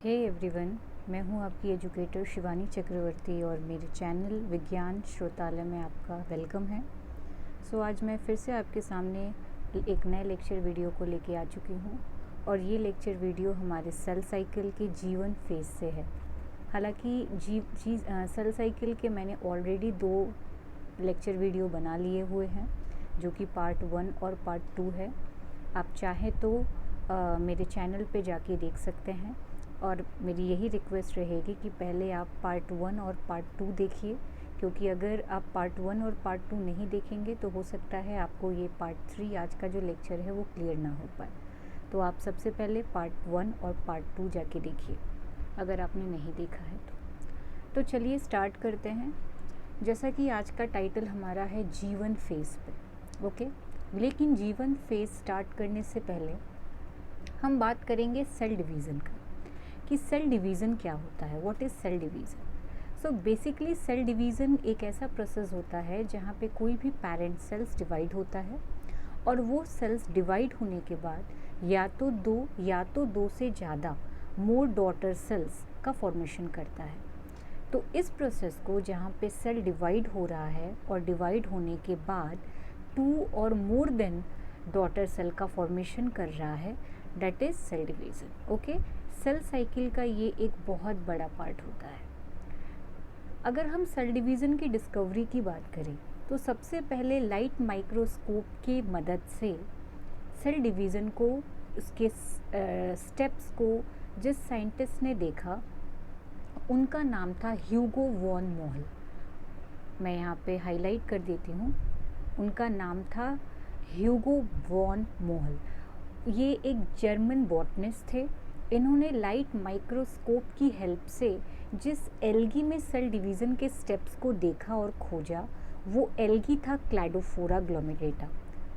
Hey everyone, मैं हूं आपकी एजुकेटर शिवानी चक्रवर्ती और मेरे चैनल विज्ञान श्रोतालय में आपका वेलकम है। आज मैं फिर से आपके सामने एक नए लेक्चर वीडियो को लेके आ चुकी हूं और ये लेक्चर वीडियो हमारे सेल साइकिल के जीवन फेज से है। हालांकि सेल साइकिल के मैंने ऑलरेडी 2 लेक्चर वीडियो बना लिए हुए हैं जो कि पार्ट 1 और पार्ट 2 है। आप चाहें तो मेरे चैनल पे जाके देख सकते हैं और मेरी यही रिक्वेस्ट रहेगी कि पहले आप पार्ट 1 और पार्ट 2 देखिए, क्योंकि अगर आप पार्ट 1 और पार्ट 2 नहीं देखेंगे तो हो सकता है आपको ये पार्ट 3 आज का जो लेक्चर है वो क्लियर ना हो पाए। तो आप सबसे पहले पार्ट 1 और पार्ट 2 जाके देखिए अगर आपने नहीं देखा है तो चलिए स्टार्ट करते हैं। जैसा कि आज का टाइटल हमारा है जीवन फेज पे, ओके। लेकिन जीवन फेज स्टार्ट करने से पहले हम बात करेंगे सेल डिवीज़न का, कि सेल डिवीज़न क्या होता है, what is cell division. So basically cell division एक ऐसा प्रोसेस होता है जहाँ पे कोई भी पेरेंट सेल्स डिवाइड होता है और वो सेल्स डिवाइड होने के बाद या तो दो से ज़्यादा मोर डॉटर सेल्स का फॉर्मेशन करता है। तो इस प्रोसेस को जहाँ पे सेल डिवाइड हो रहा है और डिवाइड होने के बाद 2 और मोर देन डॉटर सेल का फॉर्मेशन कर रहा है, that is cell division, okay. Cell cycle का ये एक बहुत बड़ा पार्ट होता है। अगर हम सेल डिवीज़न की डिस्कवरी की बात करें तो सबसे पहले लाइट माइक्रोस्कोप की मदद से सेल डिवीज़न को, उसके स्टेप्स को जिस साइंटिस्ट ने देखा उनका नाम था ह्यूगो वॉन मोहल। मैं यहाँ पे हाईलाइट कर देती हूँ, उनका नाम था ह्यूगो वॉन मोहल। ये एक जर्मन बॉटनिस्ट थे। इन्होंने लाइट माइक्रोस्कोप की हेल्प से जिस एल्गी में सेल डिवीज़न के स्टेप्स को देखा और खोजा वो एल्गी था क्लैडोफोरा ग्लोमेरेटा।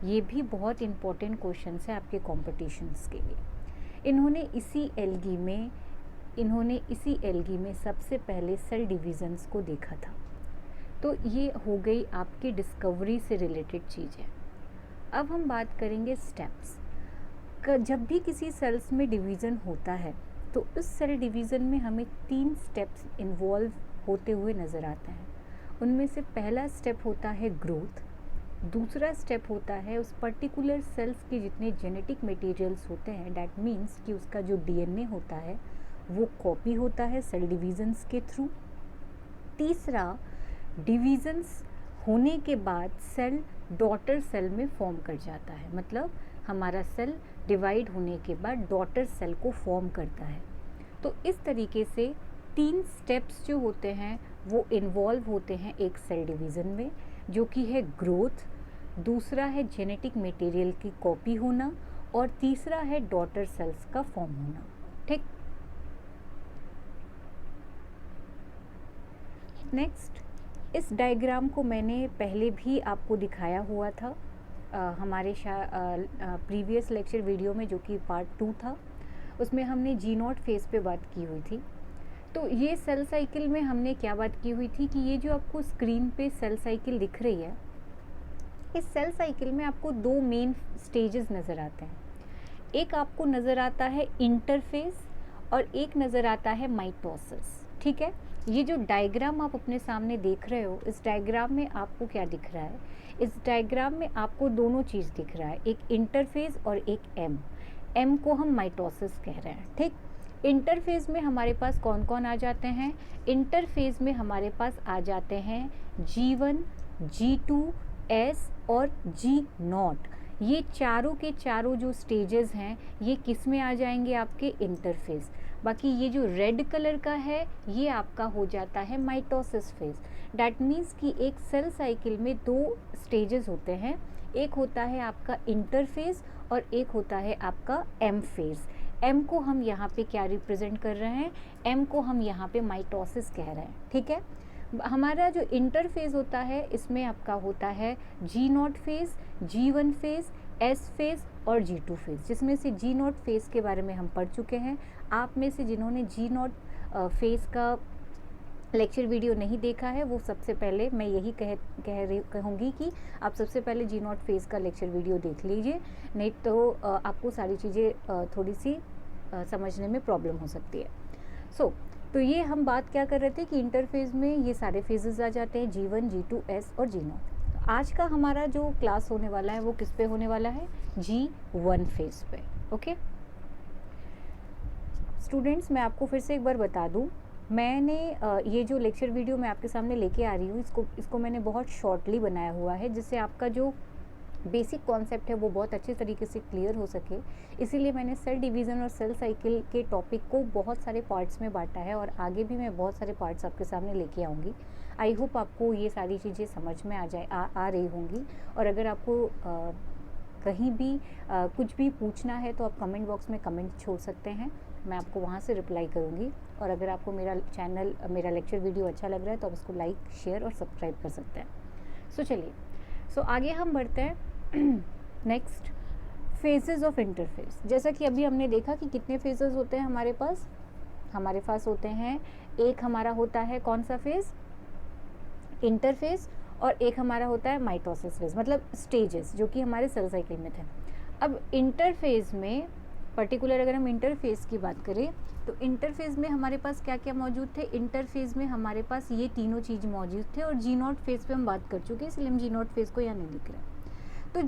ये भी बहुत इम्पॉर्टेंट क्वेश्चन है आपके कॉम्पिटिशन्स के लिए। इन्होंने इसी एल्गी में सबसे पहले सेल डिवीज़न्स को देखा था। तो ये हो गई आपकी डिस्कवरी से रिलेटेड चीज़ है। अब हम बात करेंगे स्टेप्स। जब भी किसी सेल्स में डिवीज़न होता है तो उस सेल डिवीज़न में हमें 3 स्टेप्स इन्वॉल्व होते हुए नज़र आते हैं। उनमें से पहला स्टेप होता है ग्रोथ, दूसरा स्टेप होता है उस पर्टिकुलर सेल्स के जितने जेनेटिक मटेरियल्स होते हैं, डैट मीन्स कि उसका जो डीएनए होता है वो कॉपी होता है सेल डिवीज़न्स के थ्रू। तीसरा, डिवीज़न्स होने के बाद सेल डॉटर सेल में फॉर्म कर जाता है, मतलब हमारा सेल डिवाइड होने के बाद डॉटर सेल को फॉर्म करता है। तो इस तरीके से 3 स्टेप्स जो होते हैं वो इन्वॉल्व होते हैं एक सेल डिवीज़न में, जो कि है ग्रोथ, दूसरा है जेनेटिक मटेरियल की कॉपी होना और तीसरा है डॉटर सेल्स का फॉर्म होना, ठीक। नेक्स्ट, इस डायग्राम को मैंने पहले भी आपको दिखाया हुआ था हमारे प्रीवियस लेक्चर वीडियो में, जो कि पार्ट 2 था। उसमें हमने G0 फेज़ पे बात की हुई थी। तो ये सेल साइकिल में हमने क्या बात की हुई थी कि ये जो आपको स्क्रीन पे सेल साइकिल दिख रही है, इस सेल साइकिल में आपको 2 मेन स्टेजेस नज़र आते हैं। एक आपको नज़र आता है इंटरफेस और एक नज़र आता है माइटोसिस, ठीक है। ये जो डायग्राम आप अपने सामने देख रहे हो, इस डायग्राम में आपको क्या दिख रहा है? इस डायग्राम में आपको दोनों चीज़ दिख रहा है, एक इंटरफेस और एक एम को हम माइटोसिस कह रहे हैं, ठीक। इंटरफेस में हमारे पास कौन कौन आ जाते हैं? इंटरफेस में हमारे पास आ जाते हैं G1, G2, S और G0। ये चारों के चारों जो स्टेजेस हैं ये किस में आ जाएंगे? आपके इंटरफेस। बाकी ये जो रेड कलर का है ये आपका हो जाता है माइटोसिस फेज। डैट मीन्स कि एक सेल साइकिल में 2 स्टेजेस होते हैं, एक होता है आपका इंटरफेस और एक होता है आपका एम फेज। एम को हम यहाँ पे क्या रिप्रेजेंट कर रहे हैं? एम को हम यहाँ पे माइटोसिस कह रहे हैं, ठीक है। हमारा जो इंटरफेज होता है इसमें आपका होता है G0 phase, G1 phase, S phase और G2 फेज़, जिसमें से G0 फेज़ के बारे में हम पढ़ चुके हैं। आप में से जिन्होंने G0 फेज़ का लेक्चर वीडियो नहीं देखा है वो सबसे पहले मैं यही कहूँगी कि आप सबसे पहले G0 फेज़ का लेक्चर वीडियो देख लीजिए, नहीं तो आपको सारी चीज़ें थोड़ी सी समझने में प्रॉब्लम हो सकती है। तो ये हम बात क्या कर रहे थे कि इंटरफेज में ये सारे फेजेस आ जाते हैं, G1, G2, S और G0। आज का हमारा जो क्लास होने वाला है वो किस पे होने वाला है, G1 फेज पे। ओके स्टूडेंट्स, मैं आपको फिर से एक बार बता दूं, मैंने ये जो लेक्चर वीडियो मैं आपके सामने लेके आ रही हूँ, इसको मैंने बहुत शॉर्टली बनाया हुआ है, जिससे आपका जो बेसिक कॉन्सेप्ट है वो बहुत अच्छे तरीके से क्लियर हो सके। इसीलिए मैंने सेल डिवीज़न और सेल साइकिल के टॉपिक को बहुत सारे पार्ट्स में बांटा है, और आगे भी मैं बहुत सारे पार्ट्स आपके सामने लेके आऊँगी। आई होप आपको ये सारी चीज़ें समझ में आ रही होंगी। और अगर आपको कहीं भी कुछ भी पूछना है तो आप कमेंट बॉक्स में कमेंट छोड़ सकते हैं, मैं आपको वहाँ से रिप्लाई करूँगी। और अगर आपको मेरा लेक्चर वीडियो अच्छा लग रहा है तो आप इसको लाइक, शेयर और सब्सक्राइब कर सकते हैं। चलिए आगे हम बढ़ते हैं। Next, phases of interface. जैसा कि अभी हमने देखा कि कितने फेजेस होते हैं हमारे पास होते हैं, एक हमारा होता है कौन सा फेज, इंटरफेस, और एक हमारा होता है माइटोसिस फेज, मतलब स्टेजेस जो कि हमारे सेल साइकिल में थे। अब इंटरफेज में पर्टिकुलर अगर हम इंटरफेज की बात करें तो इंटरफेज में हमारे पास क्या क्या मौजूद थे, इंटरफेज में हमारे पास ये तीनों चीज़ मौजूद थे, और G0 फेज पे हम बात कर चुके हैं, इसलिए हम G0 फेज को यहाँ नहीं लिख रहे। तो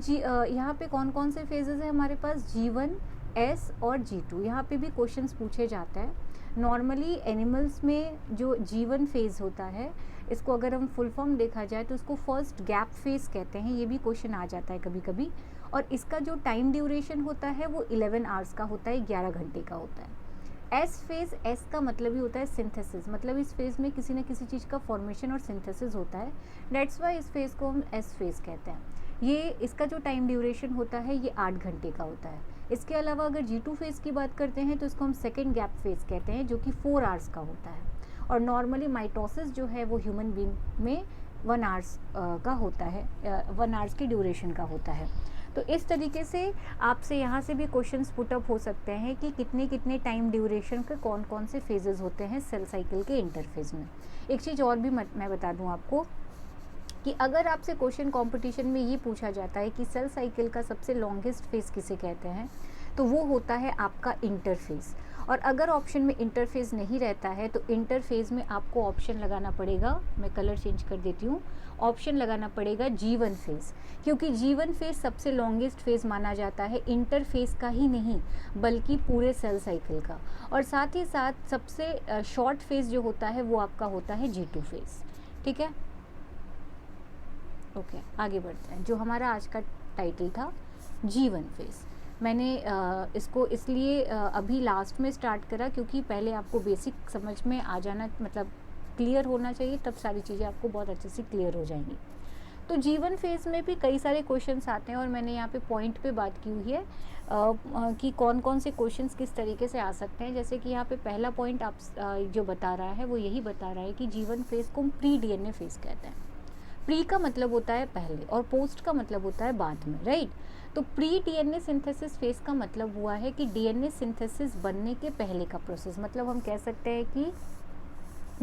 यहाँ पे कौन कौन से फेजेस है हमारे पास, G1, S और G2। यहाँ पे भी क्वेश्चंस पूछे जाता है। नॉर्मली एनिमल्स में जो G1 फेज होता है, इसको अगर हम फुल फॉर्म देखा जाए तो इसको फर्स्ट गैप फेज कहते हैं, ये भी क्वेश्चन आ जाता है कभी कभी। और इसका जो टाइम ड्यूरेशन होता है वो 11 आवर्स का होता है, 11 घंटे का होता है। एस फेज, एस का मतलब ही होता है सिंथेसिस, मतलब इस फेज में किसी न किसी चीज़ का फॉर्मेशन और सिंथेसिस होता है, डेट्स वाई इस फेज को हम एस फेज कहते हैं। ये इसका जो टाइम ड्यूरेशन होता है ये 8 घंटे का होता है। इसके अलावा अगर G2 फेज की बात करते हैं तो इसको हम सेकेंड गैप फेज कहते हैं, जो कि 4 आवर्स का होता है। और नॉर्मली माइटोसिस जो है वो ह्यूमन बीइंग में 1 आवर्स का होता है, 1 आवर्स की ड्यूरेशन का होता है। तो इस तरीके से आपसे यहाँ से भी क्वेश्चंस पुटअप हो सकते हैं कि कितने कितने टाइम ड्यूरेशन के कौन कौन से फेजेस होते हैं सेल साइकिल के इंटरफेज में। एक चीज़ और भी मैं बता दूँ आपको कि अगर आपसे क्वेश्चन कंपटीशन में ये पूछा जाता है कि सेल साइकिल का सबसे लॉन्गेस्ट फेज किसे कहते हैं, तो वो होता है आपका इंटरफेज। और अगर ऑप्शन में इंटरफेज नहीं रहता है तो इंटरफेज में आपको ऑप्शन लगाना पड़ेगा, मैं कलर चेंज कर देती हूँ, ऑप्शन लगाना पड़ेगा G1 फेज, क्योंकि G1 फेज सबसे लॉन्गेस्ट फेज माना जाता है, इंटरफेज का ही नहीं बल्कि पूरे सेल साइकिल का। और साथ ही साथ सबसे शॉर्ट फेज जो होता है वो आपका होता है G2 फेज। ठीक है, ओके आगे बढ़ते हैं। जो हमारा आज का टाइटल था G1 फेज, मैंने इसको इसलिए अभी लास्ट में स्टार्ट करा क्योंकि पहले आपको बेसिक समझ में आ जाना, मतलब क्लियर होना चाहिए, तब सारी चीज़ें आपको बहुत अच्छे से क्लियर हो जाएंगी। तो G1 फेज में भी कई सारे क्वेश्चंस आते हैं, और मैंने यहाँ पे पॉइंट पे बात की हुई है कि कौन कौन से क्वेश्चंस किस तरीके से आ सकते हैं। जैसे कि यहाँ पे पहला पॉइंट आप जो बता रहा है वो यही बता रहा है कि G1 फेज को हम प्री DNA फेज कहते हैं। प्री का मतलब होता है पहले और पोस्ट का मतलब होता है बाद में, राइट। तो प्री DNA सिंथेसिस फेज का मतलब हुआ है कि DNA सिंथेसिस बनने के पहले का प्रोसेस, मतलब हम कह सकते हैं कि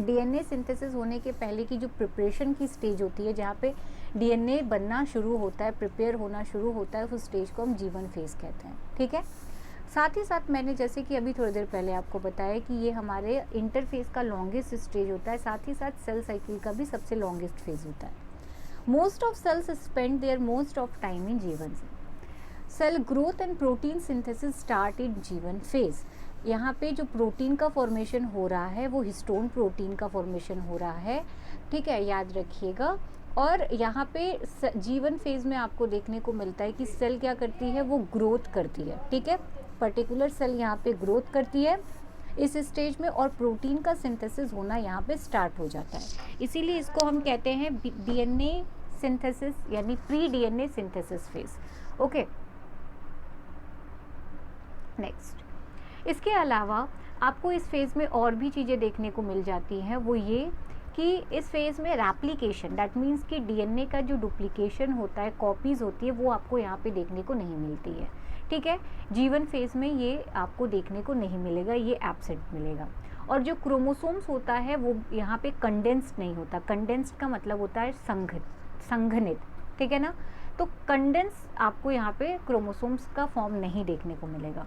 DNA सिंथेसिस होने के पहले की जो प्रिपरेशन की स्टेज होती है, जहाँ पे DNA बनना शुरू होता है, प्रिपेयर होना शुरू होता है, उस स्टेज को हम G1 फेज कहते हैं। ठीक है, साथ ही साथ मैंने जैसे कि अभी थोड़ी देर पहले आपको बताया कि ये हमारे इंटरफेज का लॉन्गेस्ट स्टेज होता है, साथ ही साथ सेल साइकिल का भी सबसे लॉन्गेस्ट फेज होता है। Most of cells spend their most of time in G1 cell growth and protein synthesis start in G1 phase. यहाँ पे जो प्रोटीन का फॉर्मेशन हो रहा है वो हिस्टोन प्रोटीन का फॉर्मेशन हो रहा है, ठीक है, याद रखिएगा। और यहाँ पे G1 फेज में आपको देखने को मिलता है कि सेल क्या करती है, वो ग्रोथ करती है, ठीक है, पर्टिकुलर सेल यहाँ पे ग्रोथ करती है इस स्टेज में, और प्रोटीन का सिंथेसिस होना यहाँ पे स्टार्ट हो जाता है। इसीलिए इसको हम कहते हैं DNA सिंथेसिस, यानी pre DNA synthesis phase. Okay, next, इसके अलावा आपको इस फेज़ में और भी चीज़ें देखने को मिल जाती हैं, वो ये कि इस फेज़ में रेप्लिकेशन, दैट मीन्स कि DNA का जो डुप्लीकेशन होता है, कॉपीज़ होती है, वो आपको यहाँ पे देखने को नहीं मिलती है। ठीक है, G1 फेज़ में ये आपको देखने को नहीं मिलेगा, ये एब्सेंट मिलेगा। और जो क्रोमोसोम्स होता है वो यहाँ पे कंडेंस्ड नहीं होता। कंडेंस्ड का मतलब होता है संघनित, ठीक है ना। तो कंडेंस आपको यहाँ पे क्रोमोसोम्स का फॉर्म नहीं देखने को मिलेगा।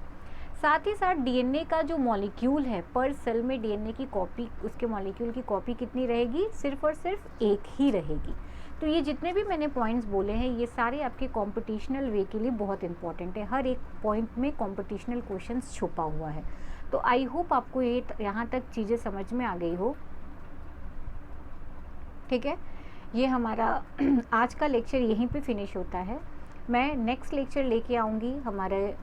साथ ही साथ डीएनए का जो मॉलिक्यूल है, पर सेल में डीएनए की कॉपी, उसके मॉलिक्यूल की कॉपी कितनी रहेगी, सिर्फ और सिर्फ एक ही रहेगी। तो ये जितने भी मैंने पॉइंट्स बोले हैं ये सारे आपके कॉम्पिटिशनल वे के लिए बहुत इंपॉर्टेंट है। हर एक पॉइंट में कॉम्पिटिशनल क्वेश्चंस छुपा हुआ है। तो आई होप आपको ये यहाँ तक चीज़ें समझ में आ गई हो। ठीक है, ये हमारा आज का लेक्चर यहीं पे फिनिश होता है। मैं नेक्स्ट लेक्चर लेके आऊँगी हमारे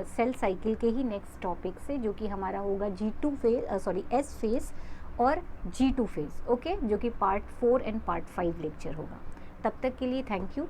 सेल साइकिल के ही नेक्स्ट टॉपिक से, जो कि हमारा होगा G2 फेज, एस फेज और G2 फेज, ओके, जो कि पार्ट 4 एंड पार्ट 5 लेक्चर होगा। तब तक के लिए थैंक यू।